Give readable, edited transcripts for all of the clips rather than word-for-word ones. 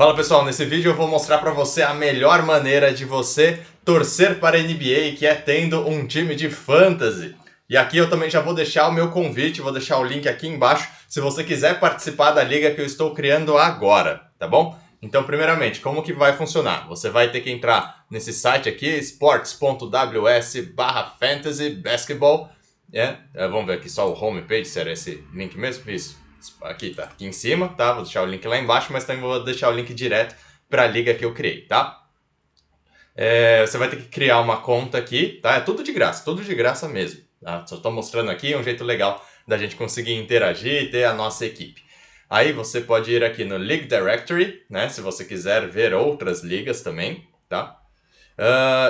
Fala pessoal, nesse vídeo eu vou mostrar para você a melhor maneira de você torcer para a NBA, que é tendo um time de fantasy. E aqui eu também já vou deixar o meu convite, vou deixar o link aqui embaixo, se você quiser participar da liga que eu estou criando agora, tá bom? Então, primeiramente, como que vai funcionar? Você vai ter que entrar nesse site aqui, sports.ws/fantasy basketball. Vamos ver aqui só o homepage, se era esse link mesmo? Isso. Aqui tá, aqui em cima, tá? Vou deixar o link lá embaixo, mas também vou deixar o link direto para a liga que eu criei, tá? Você vai ter que criar uma conta aqui, tá? É tudo de graça mesmo, tá? Só tô mostrando aqui um jeito legal da gente conseguir interagir e ter a nossa equipe. Aí você pode ir aqui no League Directory, né? Se você quiser ver outras ligas também, tá?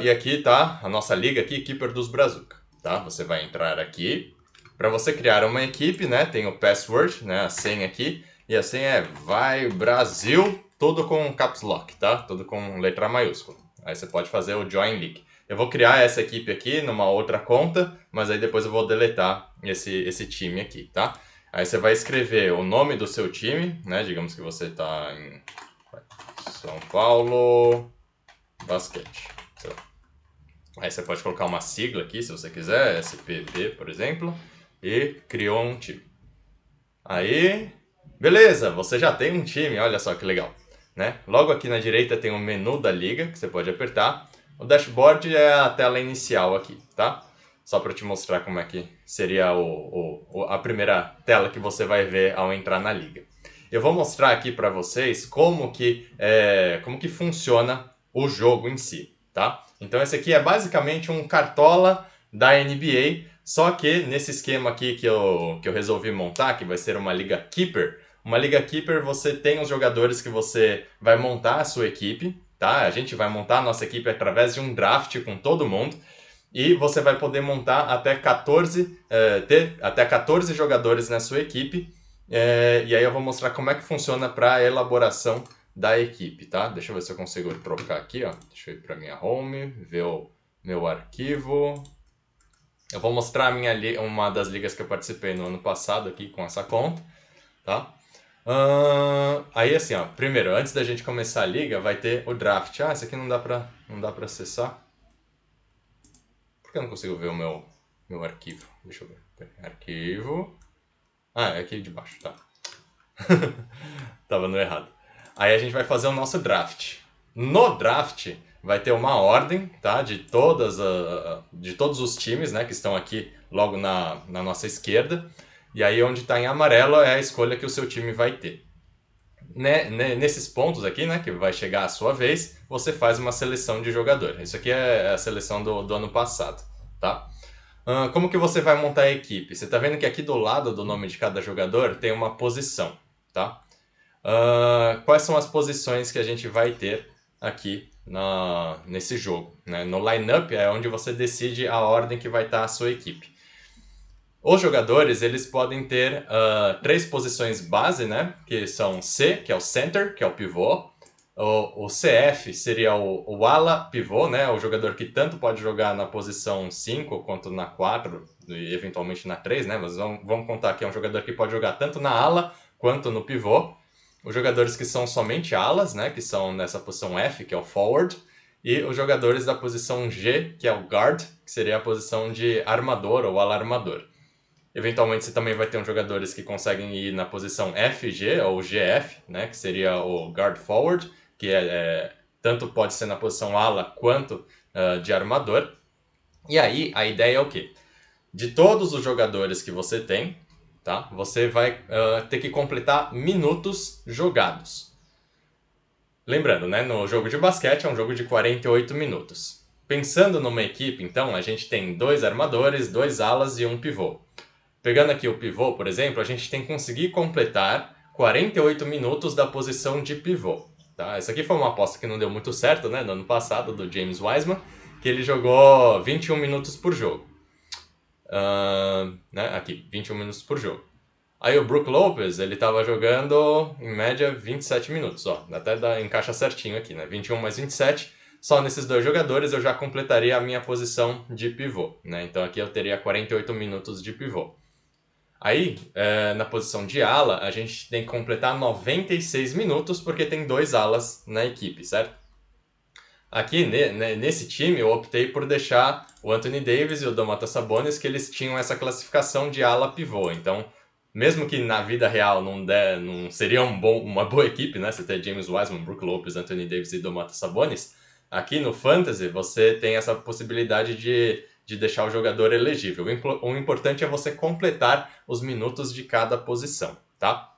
E aqui tá a nossa liga aqui, Keeper dos Brazuca, tá? Você vai entrar aqui. Para você criar uma equipe, né, tem o password, né, a senha aqui, e a senha é Vai Brasil, tudo com caps lock, tá? Tudo com letra maiúscula. Aí você pode fazer o Join League. Eu vou criar essa equipe aqui numa outra conta, mas aí depois eu vou deletar esse time aqui, tá? Aí você vai escrever o nome do seu time, né, digamos que você tá em São Paulo Basquete. Aí você pode colocar uma sigla aqui, se você quiser, SPB, por exemplo, e criou um time. Aí, beleza, você já tem um time, olha só que legal, né? Logo aqui na direita tem o menu da liga, que você pode apertar. O dashboard é a tela inicial aqui, tá? Só para te mostrar como é que seria a primeira tela que você vai ver ao entrar na liga. Eu vou mostrar aqui para vocês como que funciona o jogo em si, tá? Então esse aqui é basicamente um cartola da NBA, só que nesse esquema aqui que eu resolvi montar, que vai ser uma Liga Keeper. Uma Liga Keeper você tem os jogadores que você vai montar a sua equipe, tá? A gente vai montar a nossa equipe através de um draft com todo mundo. E você vai poder montar até 14, ter até 14 jogadores na sua equipe. E aí eu vou mostrar como é que funciona para a elaboração da equipe, tá? Deixa eu ver se eu consigo trocar aqui, ó. Deixa eu ir para minha home, ver o meu arquivo. Eu vou mostrar uma das ligas que eu participei no ano passado aqui com essa conta, tá? Aí assim, ó, primeiro, antes da gente começar a liga, vai ter o draft. Esse aqui não dá pra acessar. Por que eu não consigo ver o meu arquivo? Deixa eu ver. Arquivo. É aqui de baixo, tá. Tava no errado. Aí a gente vai fazer o nosso draft. No draft vai ter uma ordem, tá, de todos os times, né, que estão aqui logo na nossa esquerda. E aí onde está em amarelo é a escolha que o seu time vai ter. Nesses pontos aqui, né, que vai chegar a sua vez, você faz uma seleção de jogador. Isso aqui é a seleção do ano passado, tá? Como que você vai montar a equipe? Você está vendo que aqui do lado do nome de cada jogador tem uma posição, tá? Quais são as posições que a gente vai ter aqui nesse jogo, né? No lineup é onde você decide a ordem que vai estar a sua equipe. Os jogadores, eles podem ter 3 posições base, né? Que são C, que é o center, que é o pivô. O CF seria o ala pivô, né? O jogador que tanto pode jogar na posição 5 quanto na 4 e eventualmente na 3, né? Mas vamos contar que é um jogador que pode jogar tanto na ala quanto no pivô. Os jogadores que são somente alas, né? Que são nessa posição F, que é o forward. E os jogadores da posição G, que é o guard, que seria a posição de armador ou alarmador. Eventualmente você também vai ter uns jogadores que conseguem ir na posição FG ou GF, né, que seria o guard forward, que tanto pode ser na posição ala quanto de armador. E aí a ideia é o quê? De todos os jogadores que você tem, tá, você vai ter que completar minutos jogados. Lembrando, né, no jogo de basquete é um jogo de 48 minutos. Pensando numa equipe, então, a gente tem 2 armadores, 2 alas e um pivô. Pegando aqui o pivô, por exemplo, a gente tem que conseguir completar 48 minutos da posição de pivô. Tá? Essa aqui foi uma aposta que não deu muito certo, né, no ano passado, do James Wiseman, que ele jogou 21 minutos por jogo. Aqui, 21 minutos por jogo. Aí o Brook Lopez, ele estava jogando, em média, 27 minutos. Ó, até encaixa certinho aqui, né? 21 mais 27. Só nesses 2 jogadores eu já completaria a minha posição de pivô, né? Então aqui eu teria 48 minutos de pivô. Aí, na posição de ala, a gente tem que completar 96 minutos, porque tem 2 alas na equipe, certo? Aqui, nesse time, eu optei por deixar o Anthony Davis e o Domantas Sabonis, que eles tinham essa classificação de ala pivô. Então, mesmo que na vida real não seria uma boa equipe, né? Você ter James Wiseman, Brook Lopez, Anthony Davis e Domantas Sabonis, aqui no Fantasy você tem essa possibilidade de deixar o jogador elegível. O importante é você completar os minutos de cada posição, tá?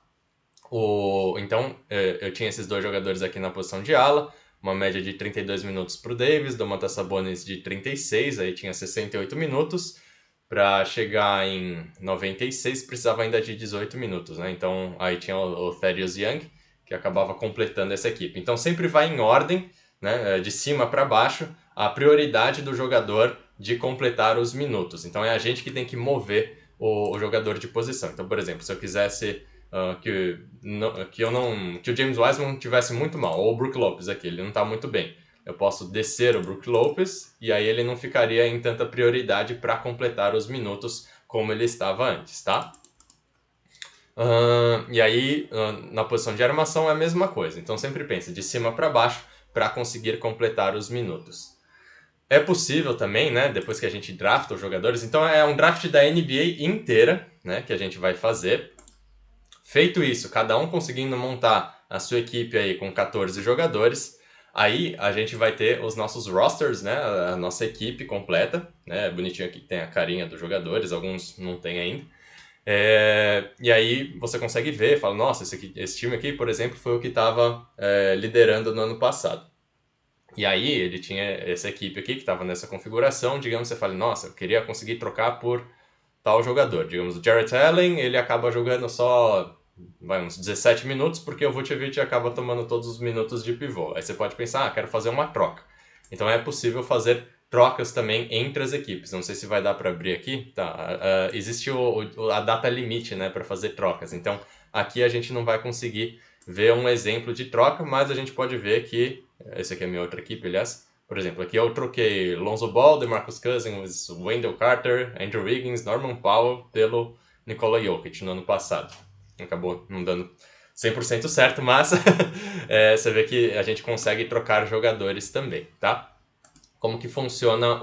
Então, eu tinha esses 2 jogadores aqui na posição de ala, uma média de 32 minutos para o Davis, Domantas Sabonis de 36, aí tinha 68 minutos. Para chegar em 96, precisava ainda de 18 minutos, né? Então, aí tinha o Thaddeus Young, que acabava completando essa equipe. Então, sempre vai em ordem, né, de cima para baixo, a prioridade do jogador de completar os minutos. Então, é a gente que tem que mover o jogador de posição. Então, por exemplo, se eu quisesse que o James Wiseman tivesse muito mal, ou o Brook Lopez aqui, ele não está muito bem. Eu posso descer o Brook Lopez e aí ele não ficaria em tanta prioridade para completar os minutos como ele estava antes, tá? E aí, na posição de armação é a mesma coisa. Então sempre pense de cima para baixo para conseguir completar os minutos. É possível também, né, depois que a gente drafta os jogadores, então é um draft da NBA inteira, né, que a gente vai fazer. Feito isso, cada um conseguindo montar a sua equipe aí com 14 jogadores, aí a gente vai ter os nossos rosters, né, a nossa equipe completa, né, bonitinho aqui tem a carinha dos jogadores, alguns não tem ainda. E aí você consegue ver, fala, nossa, esse time aqui, por exemplo, foi o que estava liderando no ano passado. E aí ele tinha essa equipe aqui que estava nessa configuração, digamos, você fala, nossa, eu queria conseguir trocar por tal jogador. Digamos, o Jarrett Allen, ele acaba jogando só uns 17 minutos, porque o Vucevic acaba tomando todos os minutos de pivô. Aí você pode pensar, quero fazer uma troca. Então é possível fazer trocas também entre as equipes. Não sei se vai dar para abrir aqui. Tá. Existe a data limite, né, para fazer trocas. Então aqui a gente não vai conseguir ver um exemplo de troca, mas a gente pode ver que... Esse aqui é a minha outra equipe, aliás. Por exemplo, aqui eu troquei Lonzo Ball, DeMarcus Cousins, Wendell Carter, Andrew Wiggins, Norman Powell pelo Nikola Jokic no ano passado. Acabou não dando 100% certo, mas você vê que a gente consegue trocar jogadores também, tá? Como que funciona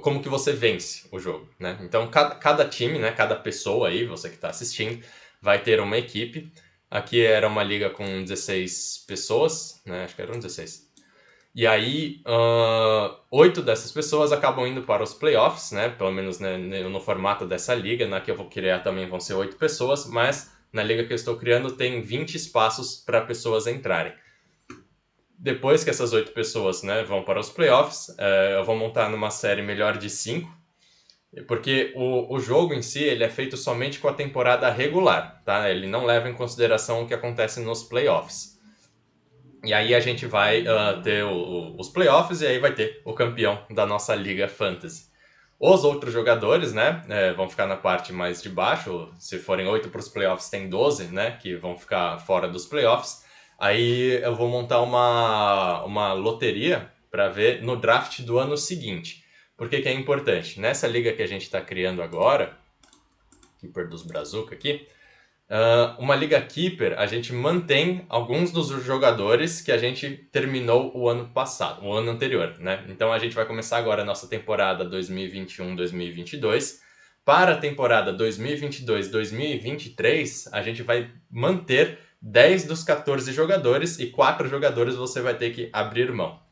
como que você vence o jogo, né? Então, cada time, né, cada pessoa aí, você que está assistindo, vai ter uma equipe. Aqui era uma liga com 16 pessoas, né? Acho que eram 16. E aí, 8 dessas pessoas acabam indo para os playoffs, né? Pelo menos, né, no formato dessa liga. Na que eu vou criar também vão ser 8 pessoas, mas na liga que eu estou criando tem 20 espaços para pessoas entrarem. Depois que essas 8 pessoas, né, vão para os playoffs, eu vou montar numa série melhor de 5, porque o jogo em si ele é feito somente com a temporada regular, tá? Ele não leva em consideração o que acontece nos playoffs. E aí a gente vai ter os playoffs e aí vai ter o campeão da nossa Liga Fantasy. Os outros jogadores, né, vão ficar na parte mais de baixo. Se forem 8 para os playoffs, tem 12, né, que vão ficar fora dos playoffs. Aí eu vou montar uma loteria para ver no draft do ano seguinte. Por que que é importante? Nessa liga que a gente está criando agora, Keeper dos Brazuca aqui, uma Liga Keeper, a gente mantém alguns dos jogadores que a gente terminou o ano passado, o ano anterior, né? Então a gente vai começar agora a nossa temporada 2021-2022. Para a temporada 2022-2023, a gente vai manter 10 dos 14 jogadores e 4 jogadores você vai ter que abrir mão.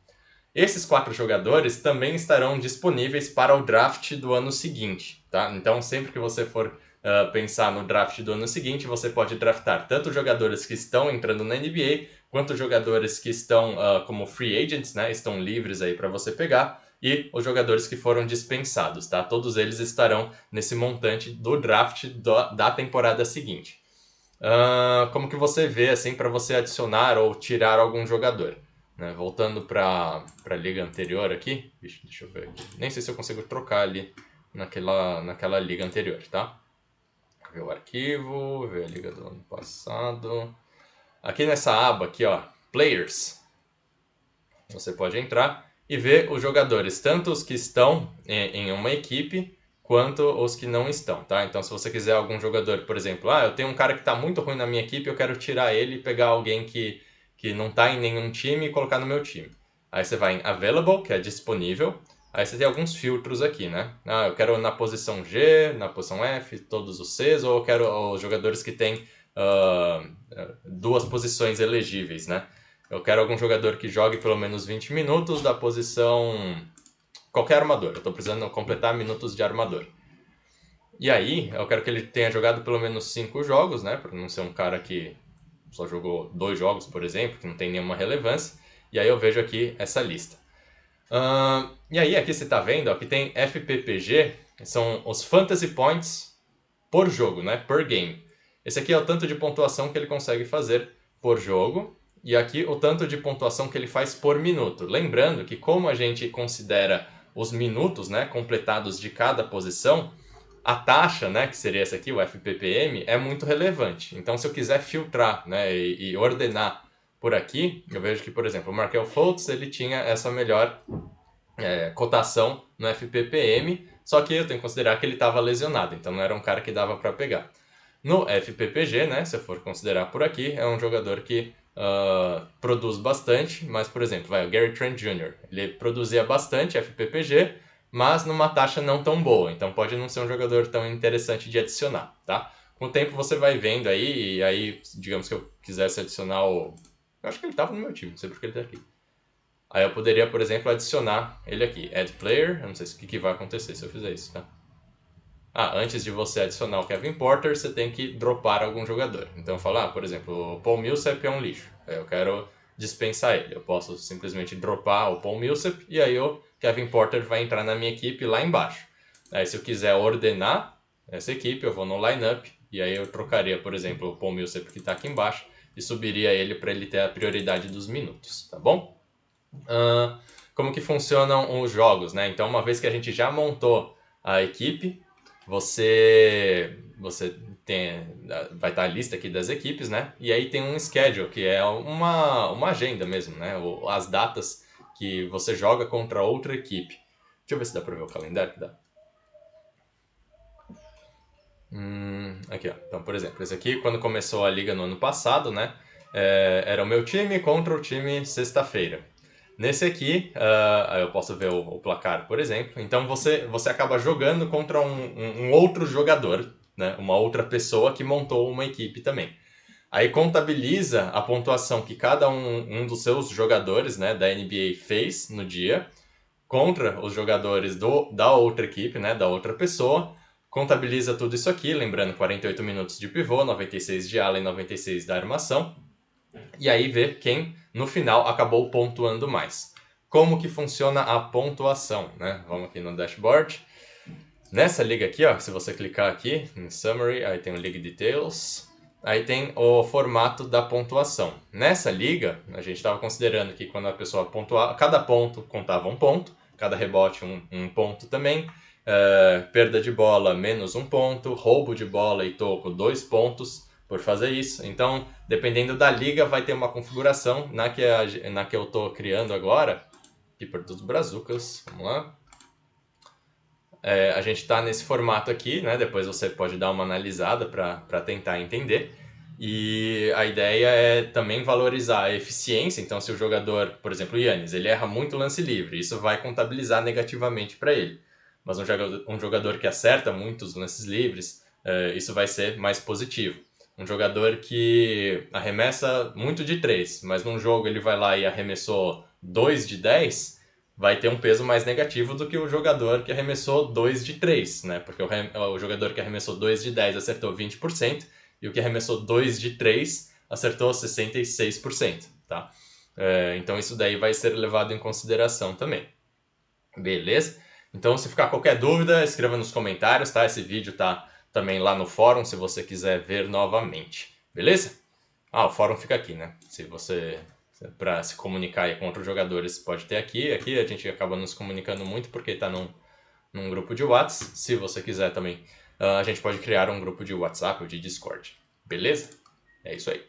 Esses 4 jogadores também estarão disponíveis para o draft do ano seguinte, tá? Então sempre que você for pensar no draft do ano seguinte, você pode draftar tanto jogadores que estão entrando na NBA, quanto jogadores que estão como free agents, né? Estão livres aí para você pegar, e os jogadores que foram dispensados, tá? Todos eles estarão nesse montante do draft da temporada seguinte. Como que você vê, assim, para você adicionar ou tirar algum jogador? Né? Voltando para a liga anterior aqui, deixa eu ver aqui. Nem sei se eu consigo trocar ali naquela liga anterior, tá? Ver o arquivo, ver a liga do ano passado. Aqui nessa aba aqui, ó, Players, você pode entrar e ver os jogadores, tanto os que estão em uma equipe, quanto os que não estão, tá? Então, se você quiser algum jogador, por exemplo, eu tenho um cara que está muito ruim na minha equipe, eu quero tirar ele e pegar alguém que não está em nenhum time e colocar no meu time. Aí você vai em Available, que é disponível. Aí você tem alguns filtros aqui, né? Eu quero na posição G, na posição F, todos os Cs, ou eu quero os jogadores que têm duas posições elegíveis, né? Eu quero algum jogador que jogue pelo menos 20 minutos da posição... qualquer armador. Eu estou precisando completar minutos de armador. E aí, eu quero que ele tenha jogado pelo menos 5 jogos, né? Para não ser um cara que só jogou 2 jogos, por exemplo, que não tem nenhuma relevância. E aí eu vejo aqui essa lista. E aí, aqui você está vendo ó, que tem FPPG, que são os Fantasy Points por jogo, né? Per game. Esse aqui é o tanto de pontuação que ele consegue fazer por jogo. E aqui o tanto de pontuação que ele faz por minuto. Lembrando que como a gente considera os minutos, né, completados de cada posição, a taxa, né, que seria essa aqui, o FPPM, é muito relevante. Então, se eu quiser filtrar, né, e ordenar por aqui, eu vejo que, por exemplo, o Markelle Fultz, ele tinha essa melhor cotação no FPPM, só que eu tenho que considerar que ele estava lesionado, então não era um cara que dava para pegar. No FPPG, né, se eu for considerar por aqui, é um jogador que produz bastante, mas, por exemplo, o Gary Trent Jr., ele produzia bastante FPPG, mas numa taxa não tão boa, então pode não ser um jogador tão interessante de adicionar, tá? Com o tempo você vai vendo aí, e aí, digamos que eu quisesse adicionar o... Eu acho que ele estava no meu time, não sei porque ele está aqui. Aí eu poderia, por exemplo, adicionar ele aqui, Add Player, eu não sei o que vai acontecer se eu fizer isso, tá? Antes de você adicionar o Kevin Porter, você tem que dropar algum jogador. Então eu falo, por exemplo, o Paul Millsap é um lixo, eu quero dispensar ele. Eu posso simplesmente dropar o Paul Millsap e aí o Kevin Porter vai entrar na minha equipe lá embaixo. Aí se eu quiser ordenar essa equipe, eu vou no lineup e aí eu trocaria, por exemplo, o Paul Millsap que está aqui embaixo e subiria ele para ele ter a prioridade dos minutos, tá bom? Como que funcionam os jogos, né? Então, uma vez que a gente já montou a equipe, você vai estar a lista aqui das equipes, né? E aí tem um schedule, que é uma agenda mesmo, né? As datas que você joga contra outra equipe. Deixa eu ver se dá para ver o calendário que dá. Aqui, ó. Então, por exemplo, esse aqui, quando começou a liga no ano passado, né? Era o meu time contra o time sexta-feira. Nesse aqui, eu posso ver o placar, por exemplo. Então você acaba jogando contra um outro jogador, né? Uma outra pessoa que montou uma equipe também. Aí contabiliza a pontuação que cada um dos seus jogadores, né, da NBA fez no dia contra os jogadores da outra equipe, né, da outra pessoa. Contabiliza tudo isso aqui, lembrando 48 minutos de pivô, 96 de ala e 96 da armação. E aí vê quem, no final, acabou pontuando mais. Como que funciona a pontuação, né? Vamos aqui no dashboard. Nessa liga aqui, ó, se você clicar aqui em Summary, aí tem o League Details, aí tem o formato da pontuação. Nessa liga, a gente estava considerando que quando a pessoa pontuava, cada ponto contava um ponto, cada rebote um ponto também, perda de bola menos um ponto, roubo de bola e toco 2 pontos por fazer isso. Então, dependendo da liga, vai ter uma configuração na que eu estou criando agora, aqui por dos Brazucas, vamos lá. A gente está nesse formato aqui, né? Depois você pode dar uma analisada para tentar entender. E a ideia é também valorizar a eficiência. Então, se o jogador, por exemplo, o Yannis, ele erra muito lance livre, isso vai contabilizar negativamente para ele. Mas um jogador que acerta muitos lances livres, isso vai ser mais positivo. Um jogador que arremessa muito de 3, mas num jogo ele vai lá e arremessou 2 de 10, vai ter um peso mais negativo do que o jogador que arremessou 2 de 3, né? Porque o jogador que arremessou 2 de 10 acertou 20%, e o que arremessou 2 de 3 acertou 66%, tá? Então isso daí vai ser levado em consideração também. Beleza? Então, se ficar qualquer dúvida, escreva nos comentários, tá? Esse vídeo tá também lá no fórum, se você quiser ver novamente. Beleza? O fórum fica aqui, né? Se você... para se comunicar aí com outros jogadores, pode ter aqui. Aqui a gente acaba nos comunicando muito porque está num grupo de WhatsApp. Se você quiser também, a gente pode criar um grupo de WhatsApp ou de Discord. Beleza? É isso aí.